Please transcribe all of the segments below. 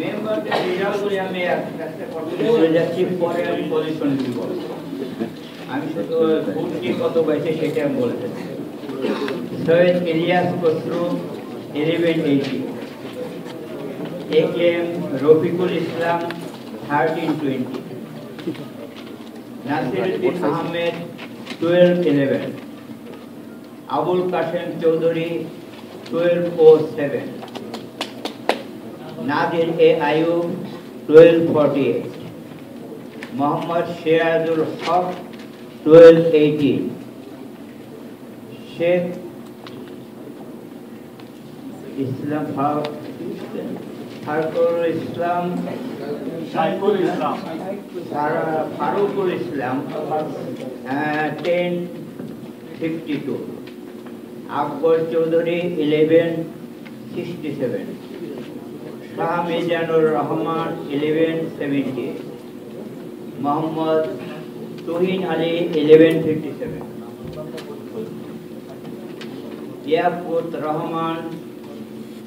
মেম্বারদের রেজাল্টগুলি আমি একটা করতে বলে যাচ্ছি, পরে আমি পজিশন দিব। আমি শুধু ভোটটি কত পাইছে সেটা আমি বলে যাচ্ছি। সৈয়দ ইলিয়াস খসরু 1180, AKM রফিকুল ইসলাম 1320, নাসিরউদ্দিন আহমেদ 1211, আবুল কাশেম চৌধুরী 1207, নাদির এ আয়ুব 1248, মোহাম্মদ সিরাজুল হক 1218, শেখ ইসলাম ফারুকুল ইসলাম ফারুকুল ইসলাম 1052, আকবর চৌধুরী 1167, শাহ মিজানুর রহমান 1170, মোহাম্মদ তুহিন আলী 1157, ইয়াকুত রহমান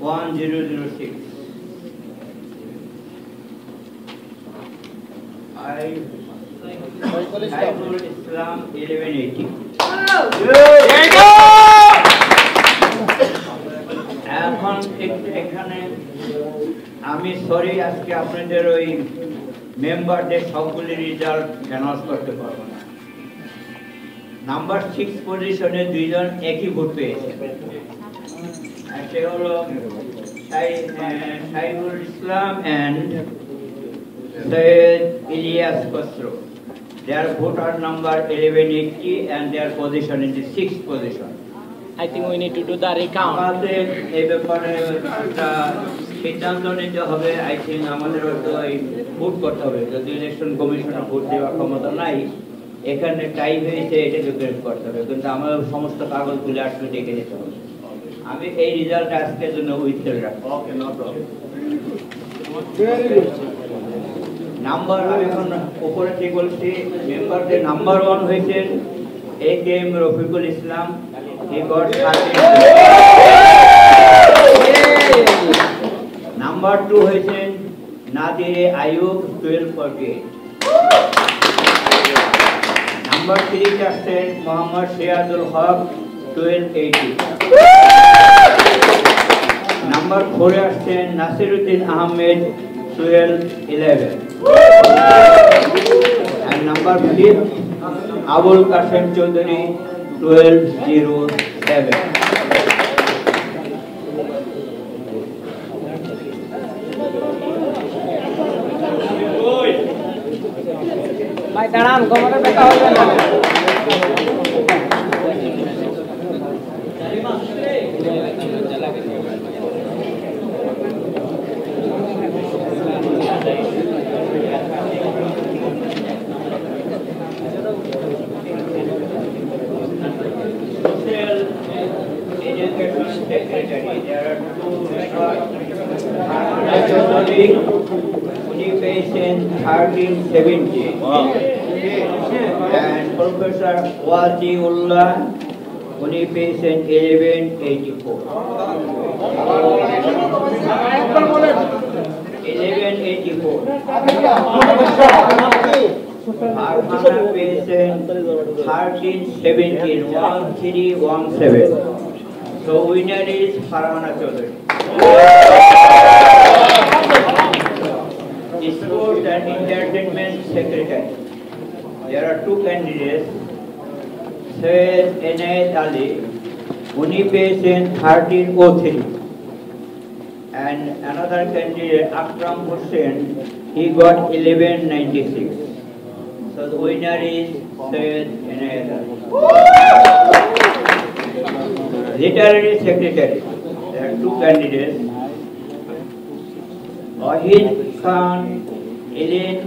1006, সাইফুল ইসলাম 1180। এখন এখানে আমি সরি আজকে আপনাদের ওই মেম্বারদের সবগুলি রেজাল্ট অ্যানাউন্স করতে পারবো না। নাম্বার 6 পজিশনে দুইজন একই ভোট পেয়েছে, সে হলো Saiful Islam and Syed Ilyas Khosrow. Their voter number 1180 and their position in the 6th position. I think we need to do the recount. আমাদের এই ব্যাপারে একটা সিদ্ধান্ত নিতে হবে। আই থিঙ্ক আমাদের হয়তো ভোট করতে হবে, যদি ইলেকশন কমিশনের ভোট দেওয়ার ক্ষমতা নাই, এখানে টাইম হয়েছে এটা ডিক্লেয়ার করতে হবে, কিন্তু আমার সমস্ত কাগজগুলো আসলে দেখে নিতে হবে। আমি এই রেজাল্ট আজকের জন্য উইথড্র রাখবো। ওকে, নো প্রবলেম। নাম্বার আমি এখন উপরে ঠিক বলছি, মেম্বারদের নাম্বার 1 হয়েছেন AKM Rafiqul Islam, he got 13। Number 2 হয়েছেন নাদির আয়ুব 1248। নাম্বার 3 আসছেন মোহাম্মদ সিরাজুল হক 1280। নাম্বার 4 আসছেন Nasiruddin Ahmed 1211। and number 5 Abul Qasim Chaudhary 1207. ভাই দাঁড়ান, কোমরে ব্যথা হবে না। Unification 1370 and Professor Waziullah Unification 1184. 1184. Farhana patient 1317 1317. So winner is Farhana Chaudhary. Sport and Entertainment Secretary. There are 2 candidates, Syed Inayat Ali, Unification 1303, and another candidate Akram Hussain, he got 1196. So the winner is Syed Inayat Ali. Literary Secretary. There are 2 candidates, Wahid Khan Elaine,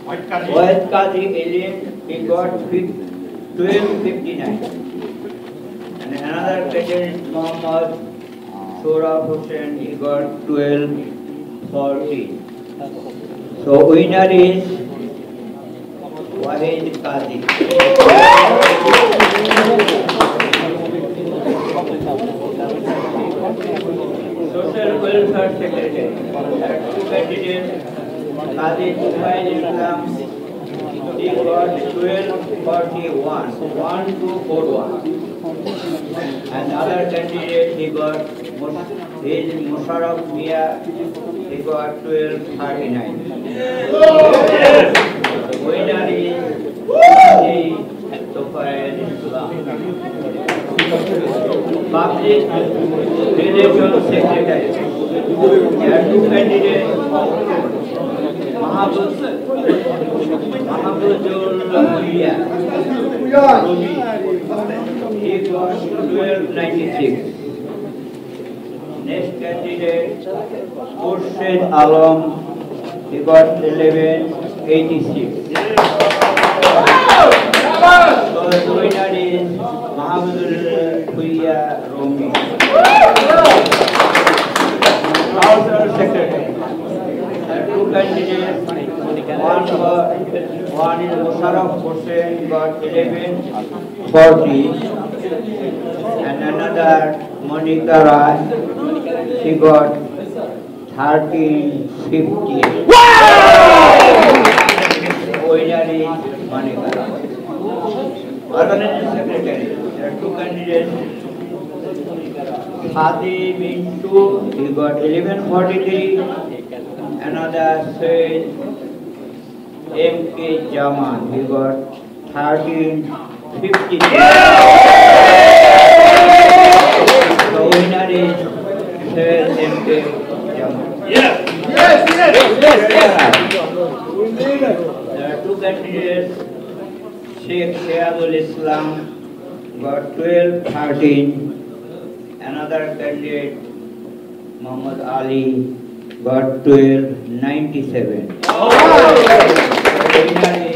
Wahid Qazi Elaine, he got 1259. And another candidate Muhammad Shura Hussain, he got 1240. So winner is Wahid Qazi. Social Welfare Secretary. candidates, Qazi Tufail Islam, he got 1241, 1241. And other candidate, he got Musharraf Mia, he got 1239. The winner is Qazi Tufail Islam. Public Relations Secretary. There are two candidates, Mahabuzul Huya, he got 1296. Next candidate, Khurshid Alam, he got 1186. So the winner is Mahabuzul Huya Romi. Council Secretary. There are two candidates. One is Musharraf Hussain, got 1140, and another Monica Rai, she got 1350. Winner is Monica Rai. Organizing Secretary. There are two candidates. Hadi Mintu, he got 1143. Another says M.K. Jaman, he got 1353. The winner is Sayyid M.K. Jaman. Yes. There are two candidates. Sheikh Shayadul Islam got 1213. Another candidate, Muhammad Ali, got 1297. The winner is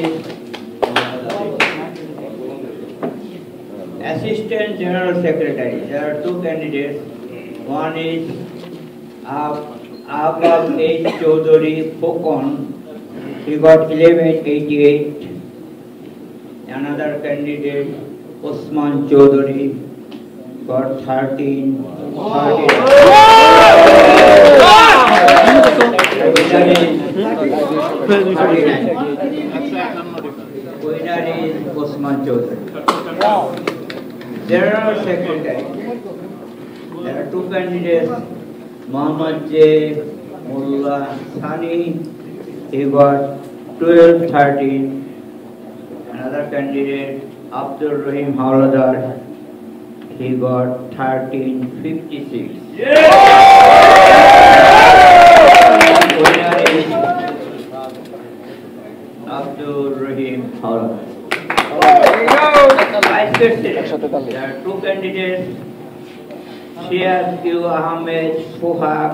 Assistant General Secretary. There are two candidates. One is Ahbab H. Chaudhary Fokon. He got 1188. Another candidate, Usman Chaudhary, got 1339. Winner is Usman Chaudhary. General Secretary. There are two candidates. Muhammad J. Mullah Sani, he got 1213. Another candidate, Abdul Rahim Hawladar, he got 1356. Winner is Abdul Rahim Hawladar. Vice President. There are two candidates. Shiaz Q. Ahmed Fuhaq,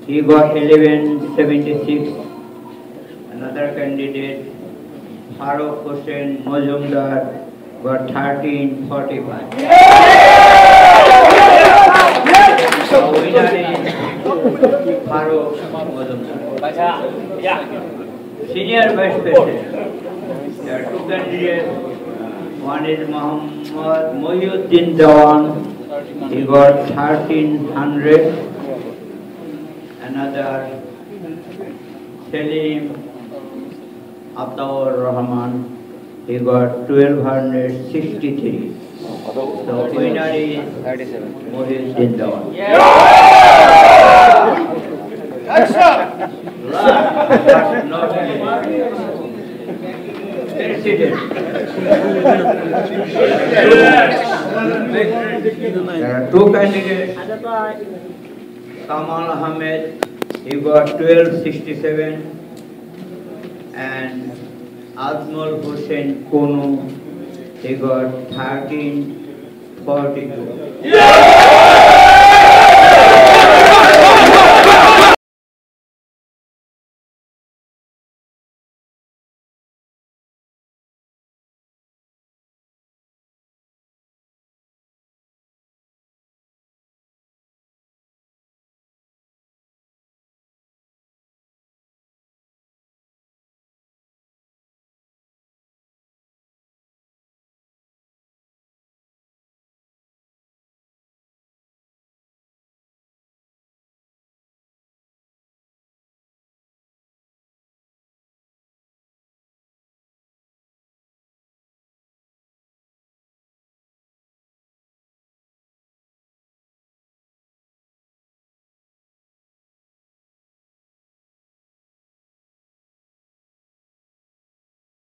he got 1176. Another candidate, Farooq Hussain Majumdar, got 1345. The winner is Farooq Majumdar. Senior Vice President. There are two candidates. One is Muhammad Mohyuddin Jawan, he got 1300. Another Salim Ataur Rahman, he got 1263. The winner is Mohyuddin Jawan. President. There are two candidates. Kamal Ahmed, he got 1267, and Azmul Hussain Konu, he got 1342.